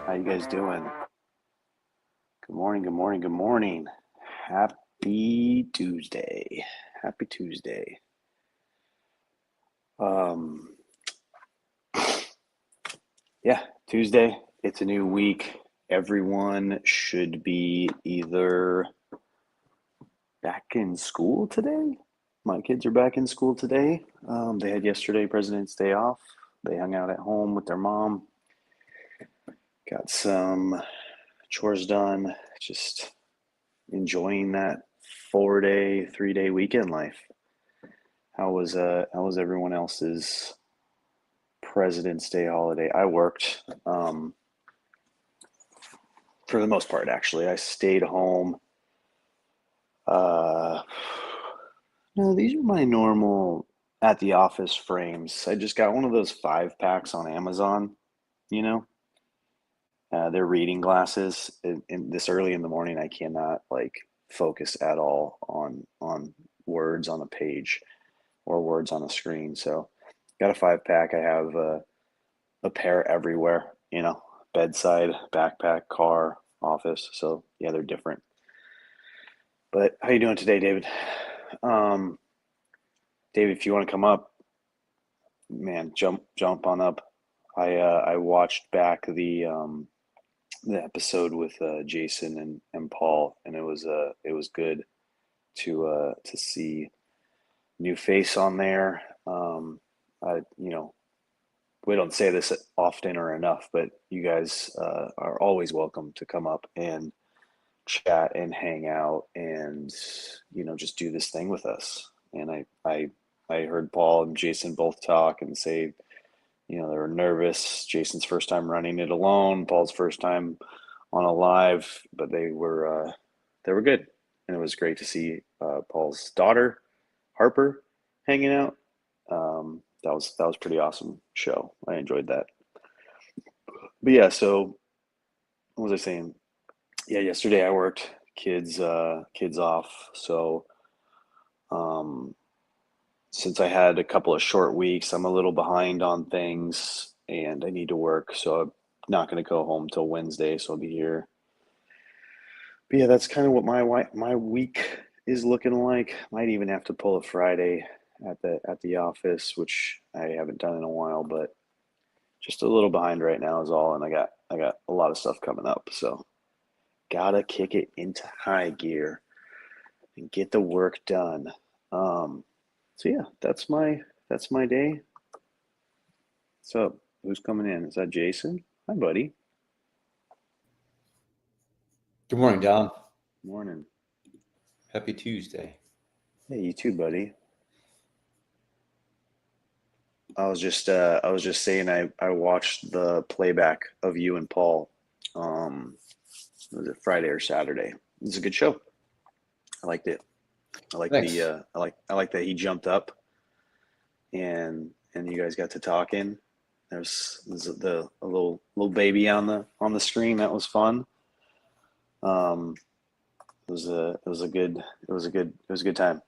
How you guys doing? Good morning, good morning, good morning. Happy Tuesday. Happy Tuesday. Um, yeah, Tuesday. It's a new week. Everyone should be either back in school today. My kids are back in school today. They had yesterday President's Day off. They hung out at home with their mom, got some chores done, just enjoying that 4 day, 3 day weekend life. How was everyone else's President's Day holiday? I worked for the most part actually. I stayed home. Uh no, these are my normal at the office frames. I just got one of those 5 packs on Amazon, you know. They're reading glasses. In this early in the morning, I cannot like focus at all on words on a page or words on a screen. So, got a 5 pack. I have a pair everywhere, bedside, backpack, car, office. So yeah, they're different. But how you doing today, David? Um, David, if you want to come up, man, jump on up. I watched back the episode with Jason and Paul, and it was good to see new face on there. I we don't say this often or enough, but you guys are always welcome to come up and chat and hang out and just do this thing with us. And I heard Paul and Jason both talk and say they were nervous. Jason's first time running it alone, Paul's first time on a live, but they were good, and it was great to see Paul's daughter Harper hanging out. That was pretty awesome show. I enjoyed that. But yeah, so what was I saying? Yeah, yesterday I worked kids off. So um since I had a couple of short weeks, I'm a little behind on things and I need to work. So I'm not going to go home till Wednesday, so I'll be here. But yeah, that's kind of what my week is looking like. Might even have to pull a Friday at the office, which I haven't done in a while, but just a little behind right now is all, and I got a lot of stuff coming up, so gotta kick it into high gear and get the work done. Um, so yeah, that's my day. So who's coming in? Is that Jason? Hi, buddy. Good morning, Don. Morning. Happy Tuesday. Hey, you too, buddy. I was just saying I watched the playback of you and Paul. Um, was it Friday or Saturday? It was a good show. I liked it. I like the Thanks. I like that he jumped up and you guys got to talking. There's the a little baby on the screen. That was fun. Um, it was a good time.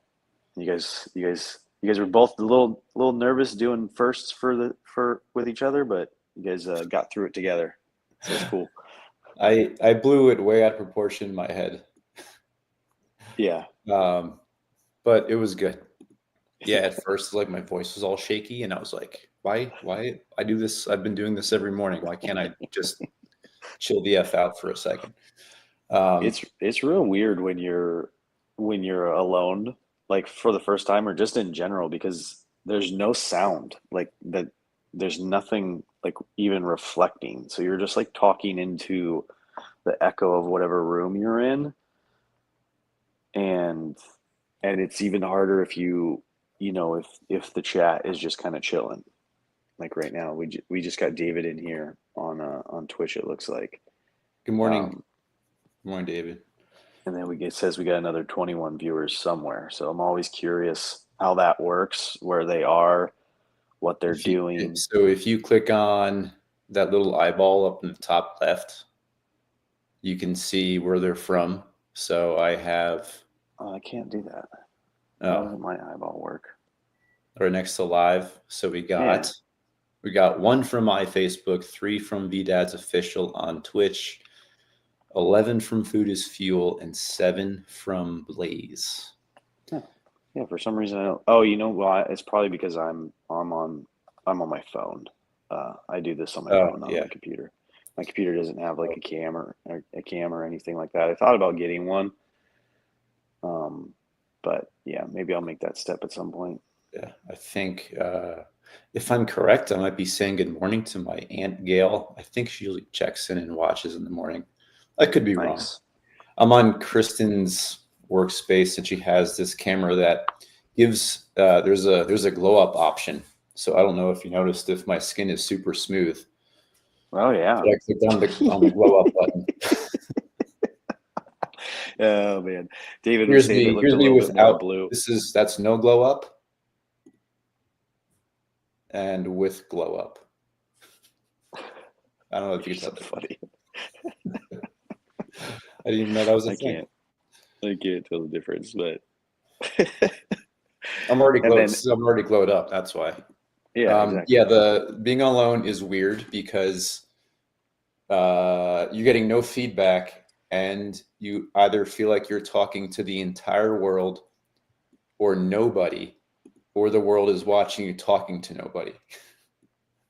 You guys were both a little nervous doing firsts for with each other, but you guys got through it together. So it's cool. I blew it way out of proportion in my head, Yeah. um, but it was good. Yeah, at first, like my voice was all shaky, and I was like, "Why? I do this. I've been doing this every morning. Why can't I just chill the f out for a second?" Um, It's real weird when you're alone, like for the first time or just in general, because there's no sound like that. There's nothing like even reflecting. So you're just like talking into the echo of whatever room you're in, and and it's even harder if if the chat is just kind of chilling. Like right now, we just got David in here on Twitch. It looks like. Good morning. Um, Good morning, David. and then it says we got another 21 viewers somewhere. So I'm always curious how that works, where they are, what they're doing. If you click on that little eyeball up in the top left, you can see where they're from. So I have Oh, I can't do that. How oh does my eyeball work? right next to live. So we Yeah. got We got 1 from my Facebook, 3 from VDad's official on Twitch, 11 from Food is Fuel, and 7 from Blaze. Yeah, for some reason I don't. Oh, you know why? It's probably because I'm on my phone. I do this on my phone, not on my computer. My computer doesn't have like a cam or anything like that. I thought about getting one. But yeah, maybe I'll make that step at some point. Yeah, I think if I'm correct, I might be saying good morning to my Aunt Gail. I think she usually checks in and watches in the morning. I could be wrong. I'm on Kristen's workspace, and she has this camera that gives there's a glow up option. So I don't know if you noticed if my skin is super smooth. Oh yeah. I clicked on the glow up button. Oh man, David Here's was saying me, it looked here's a me little bit more without blue. that's no glow up, and with glow up. I don't know if you can tell. Funny. I didn't even know that was a thing. I can't tell the difference, but I'm already glowed up. That's why. Yeah, exactly. Yeah, the being alone is weird because you're getting no feedback, and you either feel like you're talking to the entire world or nobody, or the world is watching you talking to nobody.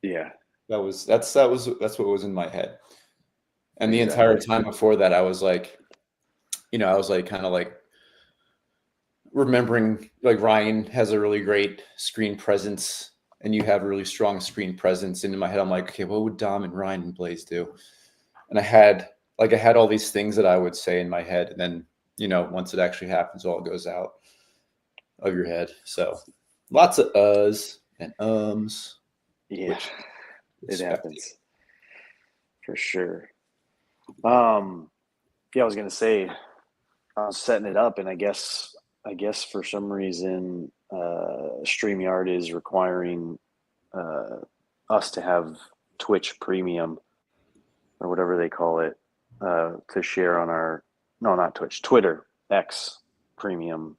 Yeah. That's what was in my head. And the entire time before that, I was like, kind of like remembering like Ryan has a really great screen presence and you have a really strong screen presence. And in my head, I'm like, okay, what would Dom and Ryan and Blaze do? And I had all these things that I would say in my head. And then, once it actually happens, all goes out of your head. So lots of uhs and ums. Yeah, it happens for sure. Yeah, I was gonna say I was setting it up, and I guess for some reason StreamYard is requiring us to have Twitch Premium or whatever they call it to share on our not Twitch, Twitter X Premium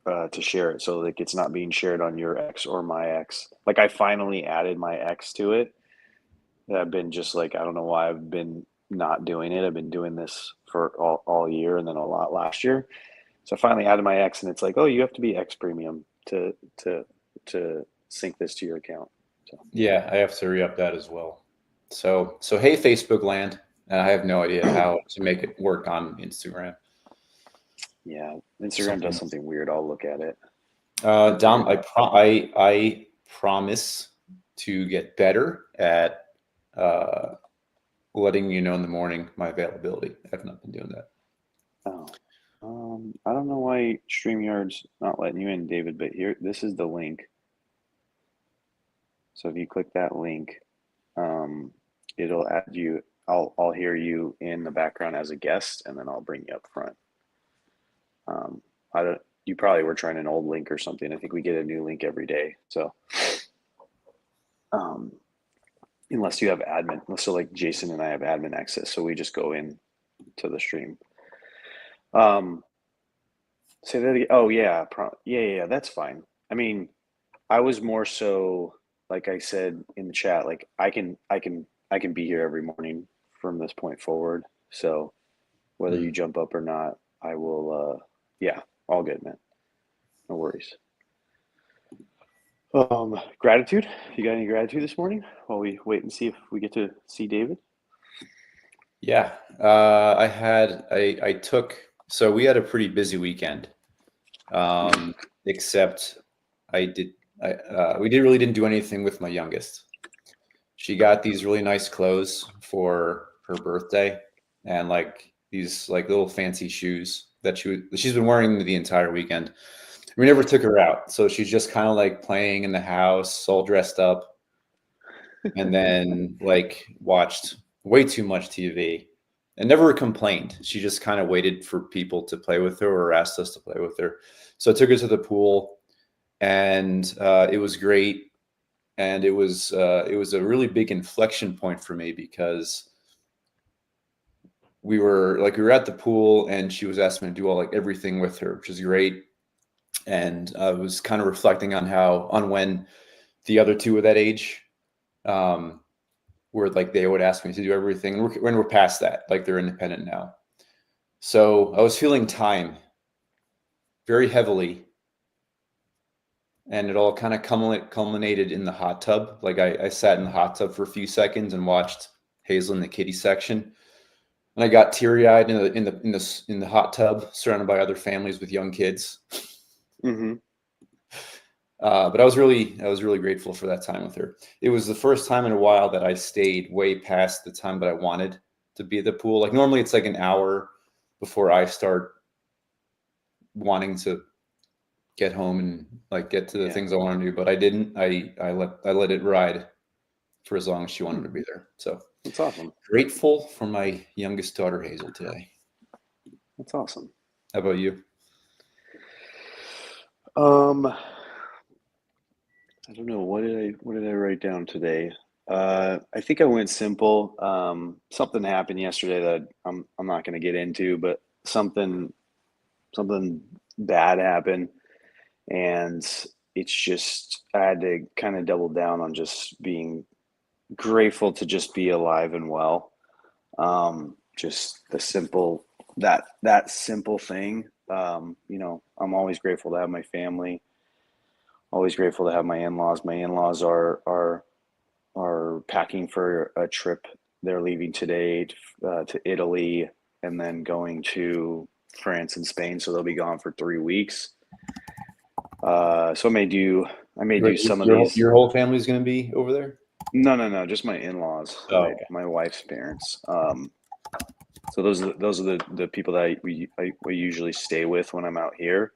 to share it, so like it's not being shared on your X or my X. Like I finally added my X to it. I've been just like, I don't know why I've been not doing it. I've been doing this for all year and then a lot last year. So I finally added my X, and it's like, oh, you have to be X Premium to sync this to your account. So yeah, I have to re-up that as well. So hey, Facebook land, and I have no idea how to make it work on Instagram. Yeah, Instagram does something weird. I'll look at it. Dom, I promise to get better at letting you know in the morning my availability. I have not been doing that. I don't know why StreamYard's not letting you in, David, but this is the link. So if you click that link, it'll add you. I'll hear you in the background as a guest, and then I'll bring you up front. You probably were trying an old link or something. I think we get a new link every day. So, unless you have admin, so like Jason and I have admin access, so we just go in to the stream. Say that again. Oh yeah, yeah, that's fine. I mean, I was more so like I said in the chat, like I can be here every morning from this point forward. So whether you jump up or not, I will. Yeah, all good, man. No worries. Gratitude. You got any gratitude this morning while we wait and see if we get to see David? Yeah, so we had a pretty busy weekend, except we didn't do anything with my youngest. She got these really nice clothes for her birthday, and like these like little fancy shoes that she's been wearing the entire weekend. We never took her out, so she's just kind of like playing in the house, all dressed up, and then like watched way too much TV and never complained. She just kind of waited for people to play with her or asked us to play with her. So I took her to the pool, and it was great. And it was a really big inflection point for me because we were at the pool, and she was asking me to do everything with her, which is great. And I was kind of reflecting on when the other two were that age, where like they would ask me to do everything. And when we're past that, like they're independent now. So I was feeling time very heavily, and it all kind of culminated in the hot tub. Like I sat in the hot tub for a few seconds and watched Hazel in the kiddie section, and I got teary eyed in the hot tub, surrounded by other families with young kids. Mm-hmm. But I was really grateful for that time with her. It was the first time in a while that I stayed way past the time that I wanted to be at the pool. Like normally it's like an hour before I start wanting to get home and like get to the things I want to do, but I didn't. I let it ride for as long as she wanted to be there. So That's awesome. Grateful for my youngest daughter Hazel today. That's awesome. How about you? I don't know. What did I write down today? I think I went simple. Something happened yesterday that I'm not going to get into, but something bad happened, and it's just I had to kind of double down on just being grateful to just be alive and well. Just the simple that simple thing. I'm always grateful to have my family. Always grateful to have my in-laws. My in-laws are packing for a trip. They're leaving today to Italy and then going to France and Spain. So they'll be gone for 3 weeks. So I may do some of these. Your whole family's going to be over there? No, just my in-laws, Oh, okay. my wife's parents. So those are the people that we usually stay with when I'm out here,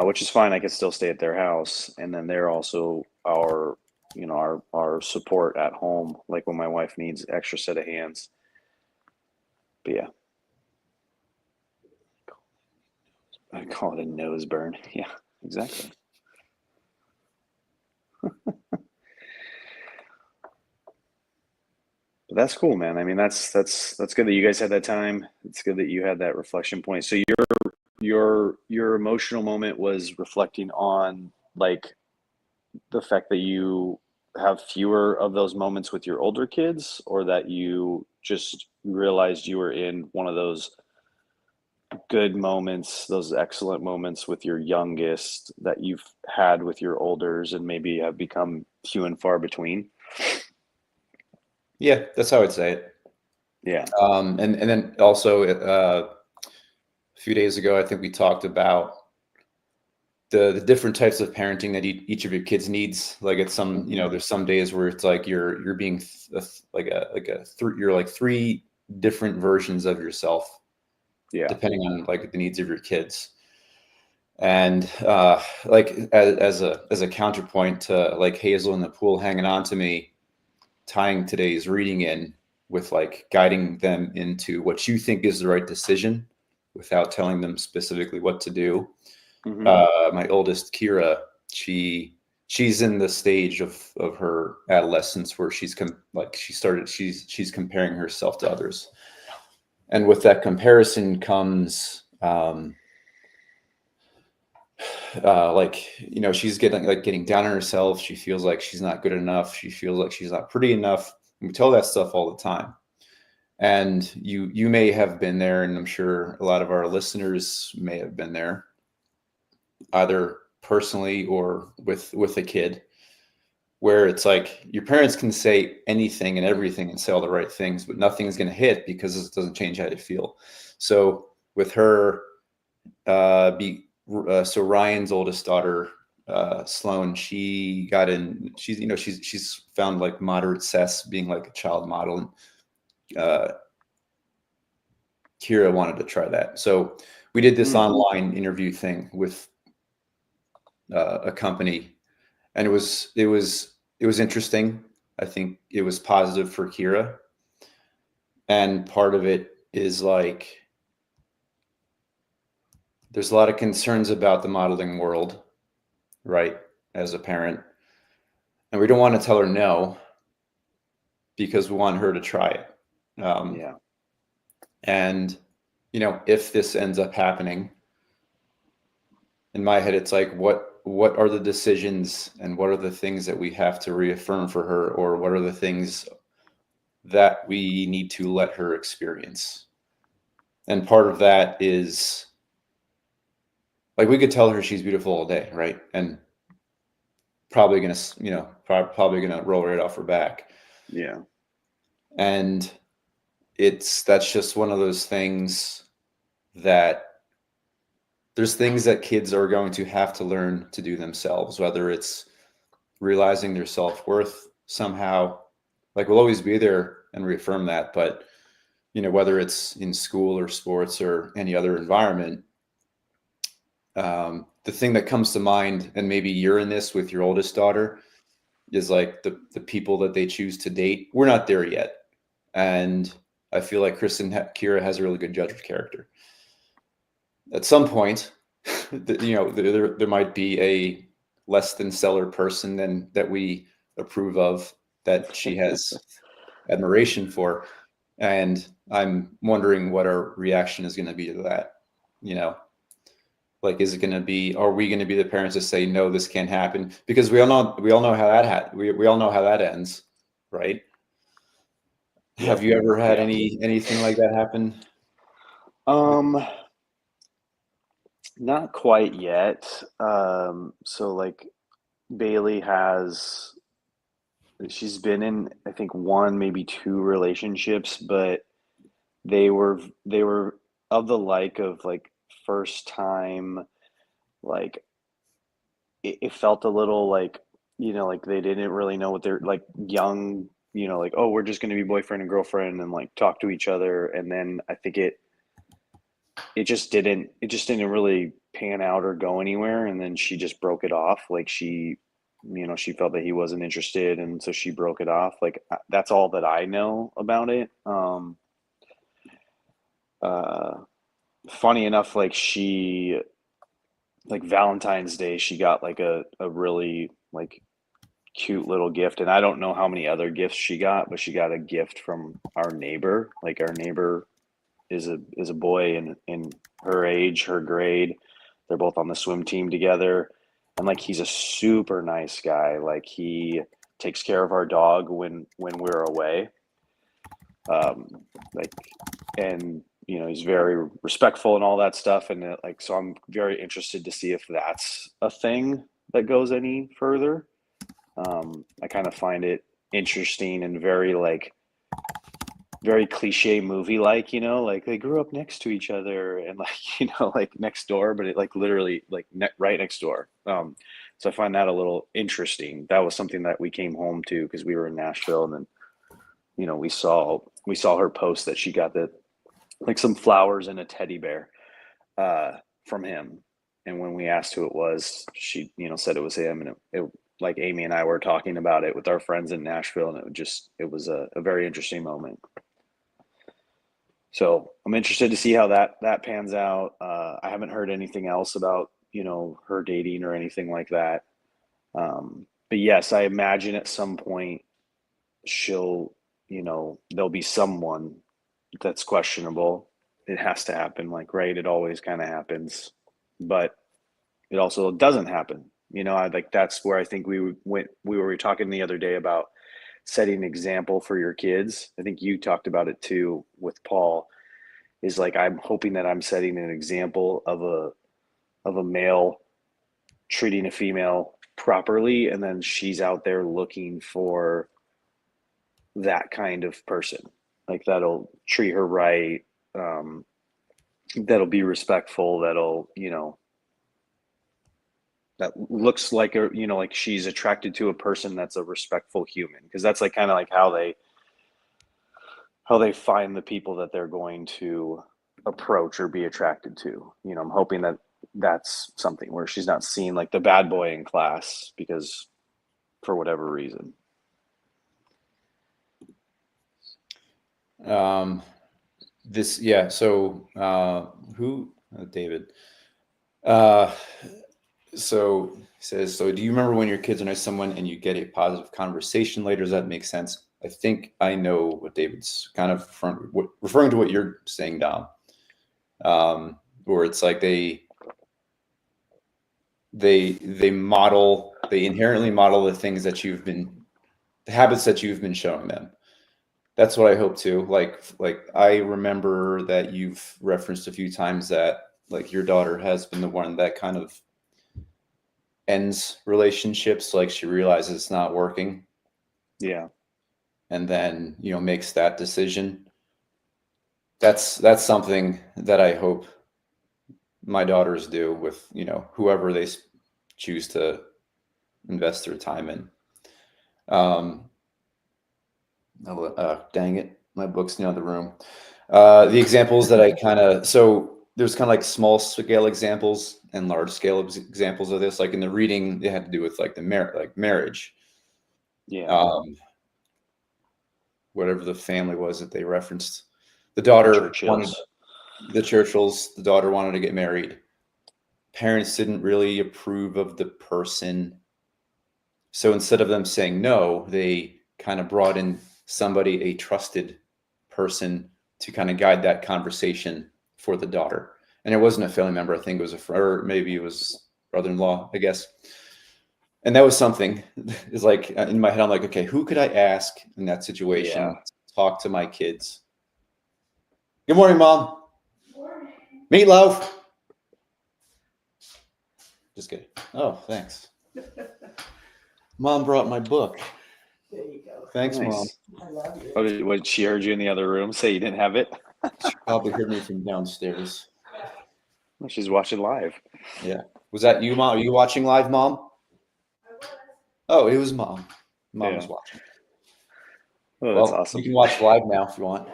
which is fine. I can still stay at their house, and then they're also our support at home, like when my wife needs extra set of hands. But yeah, I call it a nose burn. Yeah, exactly. But that's cool, man. I mean, that's good that you guys had that time. It's good that you had that reflection point. So your emotional moment was reflecting on like the fact that you have fewer of those moments with your older kids, or that you just realized you were in one of those good moments, those excellent moments with your youngest that you've had with your olders and maybe have become few and far between. Yeah, that's how I'd say it. Yeah. And then also a few days ago, I think we talked about the different types of parenting that each of your kids needs. Like it's some, there's some days where it's like you're being you're like three different versions of yourself, depending on like the needs of your kids. And like as a counterpoint to like Hazel in the pool hanging on to me, tying today's reading in with like guiding them into what you think is the right decision without telling them specifically what to do. My oldest Kira, she's in the stage of her adolescence where she's comparing herself to others, and with that comparison comes she's getting down on herself. She feels like she's not good enough. She feels like she's not pretty enough. And we tell that stuff all the time. And you may have been there, and I'm sure a lot of our listeners may have been there, either personally or with a kid, where it's like your parents can say anything and everything and say all the right things, but nothing's going to hit because it doesn't change how you feel. So with her, so Ryan's oldest daughter, Sloan, she's found like moderate cess being like a child model, and Kira wanted to try that. So we did this online interview thing with a company, and it was interesting. I think it was positive for Kira, and part of it is like there's a lot of concerns about the modeling world, right, as a parent. And we don't want to tell her no because we want her to try it. And, if this ends up happening, in my head, it's like, what what are the decisions and what are the things that we have to reaffirm for her, or what are the things that we need to let her experience? And part of that is, like, we could tell her she's beautiful all day, right? And probably gonna, probably gonna roll right off her back. Yeah. And that's just one of those things that there's things that kids are going to have to learn to do themselves, whether it's realizing their self-worth somehow. Like, we'll always be there and reaffirm that, but whether it's in school or sports or any other environment, the thing that comes to mind, and maybe you're in this with your oldest daughter, is like the people that they choose to date. We're not there yet, and I feel like Kira has a really good judge of character. At some point, there might be a less than stellar person that we approve of, that she has admiration for, and I'm wondering what our reaction is going to be to that. Like, is it going to be? Are we going to be the parents that say no, this can't happen? Because we all know how that we all know how that ends, right? Yeah. Have you ever had anything like that happen? Not quite yet. So like Bailey she's been in, I think, one, maybe two relationships, but they were of the like of like first time, like it felt a little like, like they didn't really know what they're like, young, like, oh, we're just going to be boyfriend and girlfriend and like talk to each other. And then I think it just didn't really pan out or go anywhere. And then she just broke it off. Like she felt that he wasn't interested. And so she broke it off. Like that's all that I know about it. Uh, Funny enough, like Valentine's Day, she got like a really like cute little gift. And I don't know how many other gifts she got, but she got a gift from our neighbor. Like our neighbor is a boy in her age, her grade. They're both on the swim team together. And like he's a super nice guy. Like he takes care of our dog when we're away. Um like and he's very respectful and all that stuff. And like so I'm very interested to see if that's a thing that goes any further. I kind of find it interesting and very cliche movie like, like they grew up next to each other and like, like next door, but it like literally like right next door. So I find that a little interesting. That was something that we came home to because we were in Nashville, and then we saw her post that she got like some flowers and a teddy bear uh from him. And when we asked who it was, she said it was him. And it like Amy and I were talking about it with our friends in Nashville, and it was a very interesting moment. So I'm interested to see how that pans out. I haven't heard anything else about her dating or anything like that. But yes, I imagine at some point she'll there'll be someone that's questionable. It has to happen, like, right? It always kind of happens, but it also doesn't happen. I like that's where I think we were talking the other day about setting an example for your kids. I think you talked about it too with Paul, is like I'm hoping that I'm setting an example of a male treating a female properly, and then she's out there looking for that kind of person, like that'll treat her right, um, that'll be respectful, that'll that looks like like she's attracted to a person that's a respectful human, because that's like kind of like how they find the people that they're going to approach or be attracted to. I'm hoping that that's something where she's not seen like the bad boy in class because for whatever reason. So who David, uh so he says, so do you remember when your kids are nice to someone and you get a positive conversation later? Does that make sense? I think I know what David's kind of referring to what you're saying, Dom. Where it's like they inherently model the things that the habits that you've been showing them. That's what I hope too. Like I remember that you've referenced a few times that like your daughter has been the one that kind of ends relationships, like she realizes it's not working. Yeah. And then, makes that decision. That's something that I hope my daughters do with, whoever they choose to invest their time in. Dang it, my book's in the other room. The examples that so there's kind of like small scale examples and large scale examples of this. Like in the reading, it had to do with like marriage. Yeah. Whatever the family was that they referenced. The daughter wanted the Churchills. The daughter wanted to get married. Parents didn't really approve of the person. So instead of them saying no, they kind of brought in somebody, a trusted person, to kind of guide that conversation for the daughter. And it wasn't a family member. I think it was a friend, or maybe it was brother-in-law, I guess. And that was something. It's like in my head, I'm like, okay, who could I ask in that situation to talk to my kids? Good morning, Mom. Good morning. Meatloaf. Just kidding. Oh, thanks. Mom brought my book. There you go. Thanks, Nice. Mom. I love you. Oh, what, she heard you in the other room say you didn't have it? She probably heard me from downstairs. Well, she's watching live. Yeah. Was that you, Mom? Are you watching live, Mom? I was. Oh, it was Mom. Mom was watching. Oh, that's awesome. You can watch live now if you want.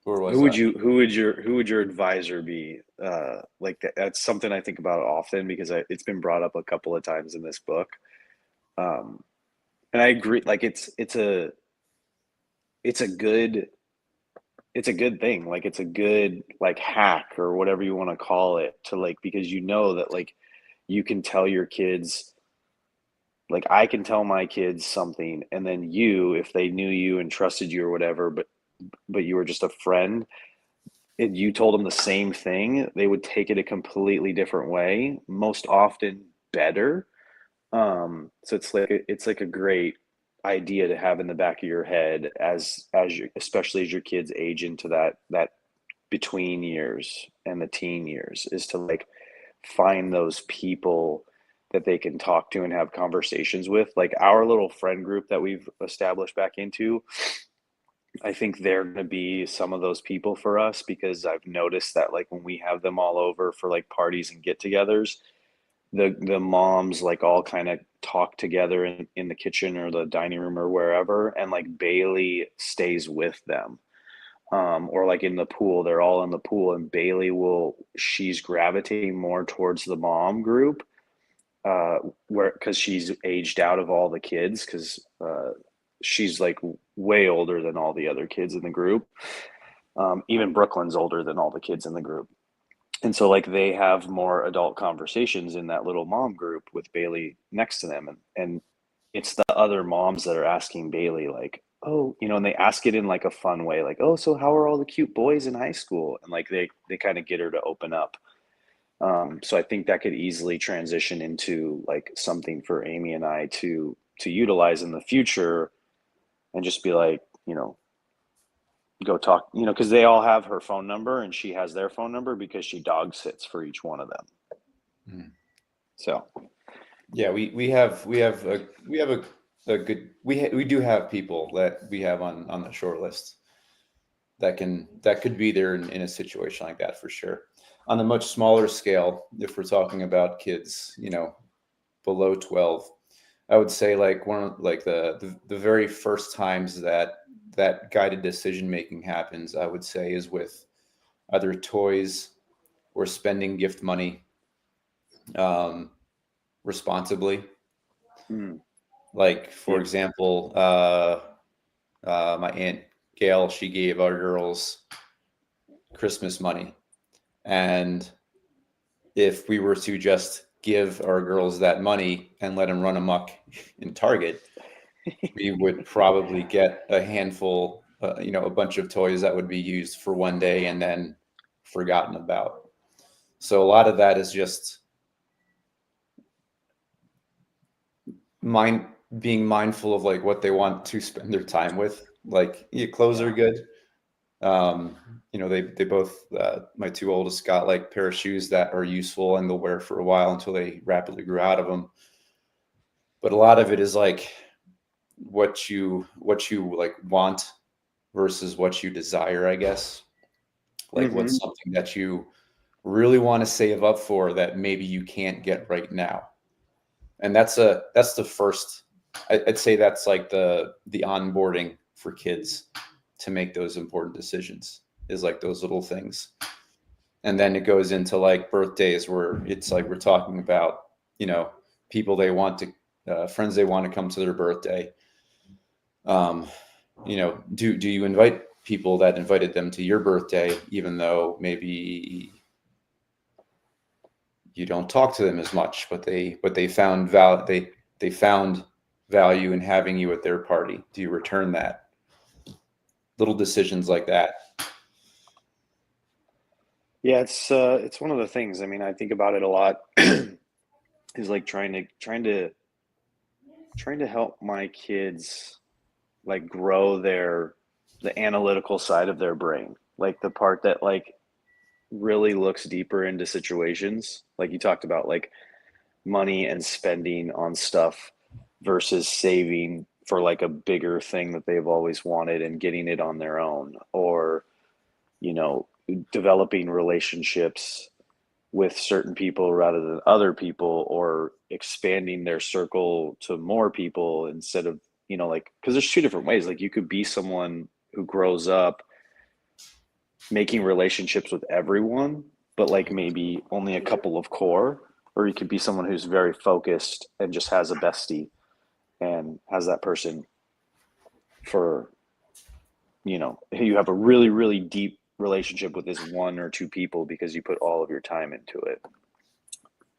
Who would your advisor be? Like that's something I think about often because it's been brought up a couple of times in this book. And I agree. Like it's a good thing. Like it's a good like hack or whatever you want to call it to like, because that like you can tell your kids, like I can tell my kids something and then if they knew you and trusted you or whatever, but you were just a friend, and you told them the same thing, they would take it a completely different way, most often better. So it's like a great idea to have in the back of your head especially as your kids age into that between years and the teen years, is to like find those people that they can talk to and have conversations with. Like our little friend group that we've established back into, I think they're going to be some of those people for us, because I've noticed that like when we have them all over for like parties and get-togethers, the moms like all kind of talk together in the kitchen or the dining room or wherever, and like Bailey stays with them. Or like in the pool, they're all in the pool and she's gravitating more towards the mom group, because she's aged out of all the kids, because she's like way older than all the other kids in the group. Even Brooklyn's older than all the kids in the group. And so like they have more adult conversations in that little mom group with Bailey next to them. And it's the other moms that are asking Bailey like, oh, and they ask it in like a fun way, like, oh, so how are all the cute boys in high school? And like they kind of get her to open up. So I think that could easily transition into like something for Amy and I to utilize in the future, and just be like, go talk, because they all have her phone number and she has their phone number because she dog sits for each one of them. So yeah, we do have people that we have on the short list that could be there in a situation like that for sure. On a much smaller scale, if we're talking about kids, below 12, I would say like the very first times that guided decision making happens, I would say, is with either toys or spending gift money responsibly. Like, for example, my Aunt Gail, she gave our girls Christmas money. And if we were to just give our girls that money and let them run amok in Target, we would probably get a handful, a bunch of toys that would be used for one day and then forgotten about. So a lot of that is just being mindful of like what they want to spend their time with. Like, yeah, clothes are good. They both, my two oldest got like a pair of shoes that are useful and they'll wear for a while until they rapidly grow out of them. But a lot of it is like what you like want versus what you desire, I guess. Like what's something that you really want to save up for that maybe you can't get right now. And that's the first, I'd say that's like the onboarding for kids to make those important decisions, is like those little things. And then it goes into like birthdays where it's like we're talking about, people they want to, friends they want to come to their birthday. Do you invite people that invited them to your birthday, even though maybe you don't talk to them as much, but they found they found value in having you at their party? Do you return that? Little decisions like that. Yeah, it's one of the things. I mean, I think about it a lot. Is like trying to help my kids like grow the analytical side of their brain, like the part that like really looks deeper into situations, like you talked about, like money and spending on stuff versus saving for like a bigger thing that they've always wanted and getting it on their own, or developing relationships with certain people rather than other people, or expanding their circle to more people instead of, like, because there's two different ways. Like you could be someone who grows up making relationships with everyone, but like maybe only a couple of core, or you could be someone who's very focused and just has a bestie and has that person for, you have a really, really deep relationship with this one or two people because you put all of your time into it.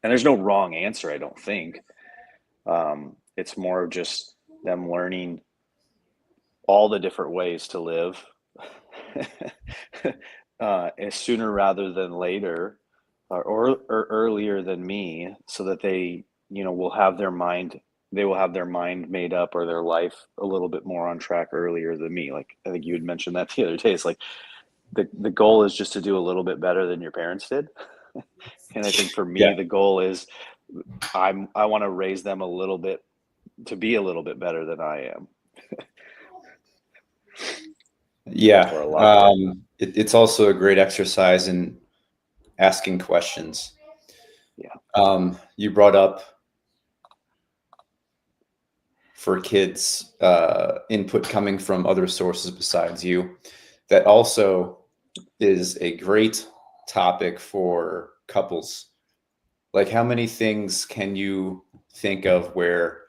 And there's no wrong answer, I don't think. It's more of just them learning all the different ways to live sooner rather than later, or earlier than me, so that they, will have their mind made up, or their life a little bit more on track earlier than me. Like I think you had mentioned that the other day. It's like the goal is just to do a little bit better than your parents did. And I think for me, the goal is I want to raise them a little bit to be a little bit better than I am. Yeah. It's also a great exercise in asking questions. Yeah. You brought up for kids, input coming from other sources besides you. That also is a great topic for couples. Like, how many things can you think of where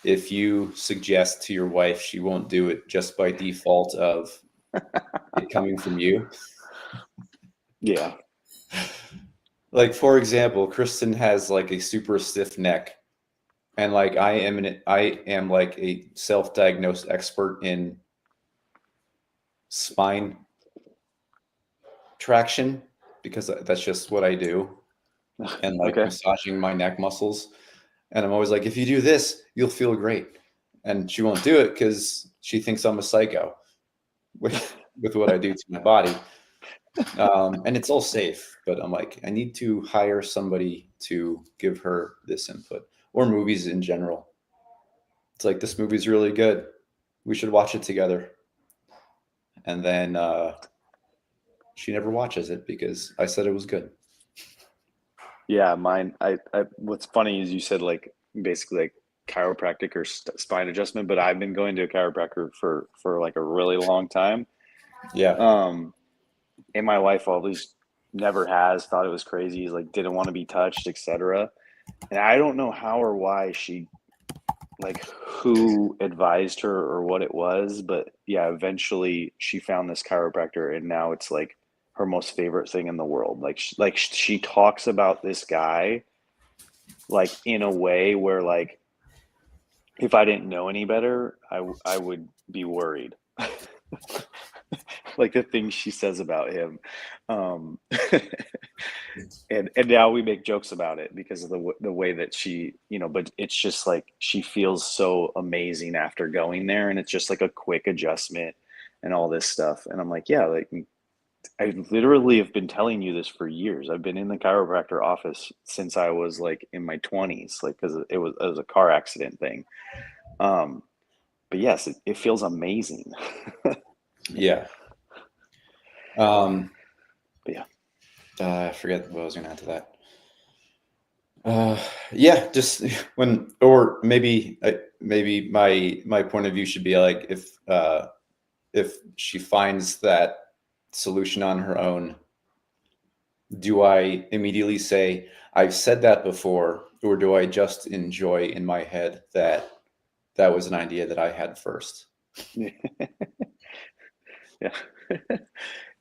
if you suggest to your wife, she won't do it just by default of it coming from you? Yeah. Like, for example, Kristen has like a super stiff neck, and like I am like a self-diagnosed expert in spine traction, because that's just what I do, and like massaging my neck muscles. And I'm always like, if you do this, you'll feel great. And she won't do it because she thinks I'm a psycho with what I do to my body. And it's all safe, but I'm like, I need to hire somebody to give her this input, or movies in general. It's like, this movie's really good, we should watch it together. And then she never watches it because I said it was good. Yeah, mine. What's funny is you said like basically like chiropractic or spine adjustment, but I've been going to a chiropractor for like a really long time. Yeah. And my wife always never has, thought it was crazy, like didn't want to be touched, etc. And I don't know how or why she, like, who advised her or what it was, but yeah, eventually she found this chiropractor, and now it's like her most favorite thing in the world. Like she talks about this guy like in a way where, like, if I didn't know any better, I would be worried. like the things she says about him. Um, and now we make jokes about it because of the way that she, but it's just like she feels so amazing after going there, and it's just like a quick adjustment and all this stuff. And I'm like, yeah, like I literally have been telling you this for years. I've been in the chiropractor office since I was like in my 20s, like because it was a car accident thing. Um, but yes, it feels amazing. Yeah. Um, But yeah. I forget what I was going to add to that. Yeah, just when, or maybe my point of view should be like if she finds that solution on her own, do I immediately say I've said that before, or do I just enjoy in my head that that was an idea that I had first? Yeah.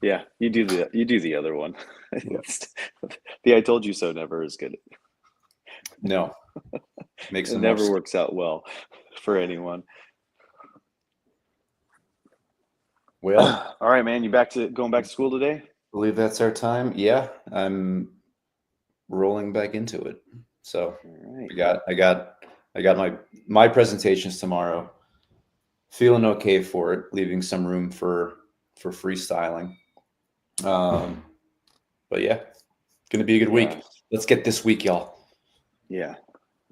Yeah, you do the other one. Yeah. The I told you so never is good. No, makes It the never most. works out well for anyone. Well, All right, man, you going back to school today? I believe that's our time. Yeah, I'm rolling back into it. So All right. I got my presentations tomorrow. Feeling okay for it, leaving some room for freestyling. But yeah, gonna be a good week. Yeah. Let's get this week, y'all. Yeah.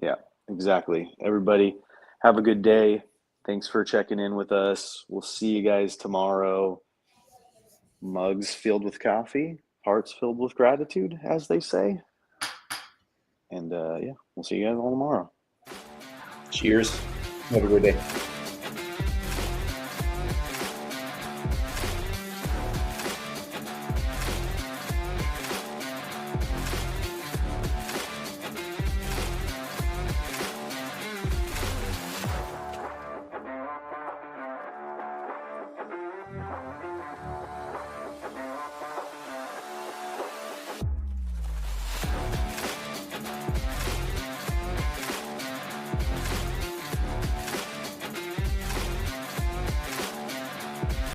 Yeah, exactly. Everybody have a good day. Thanks for checking in with us. We'll see you guys tomorrow. Mugs filled with coffee, hearts filled with gratitude, as they say. And yeah, we'll see you guys all tomorrow. Cheers. Have a good day.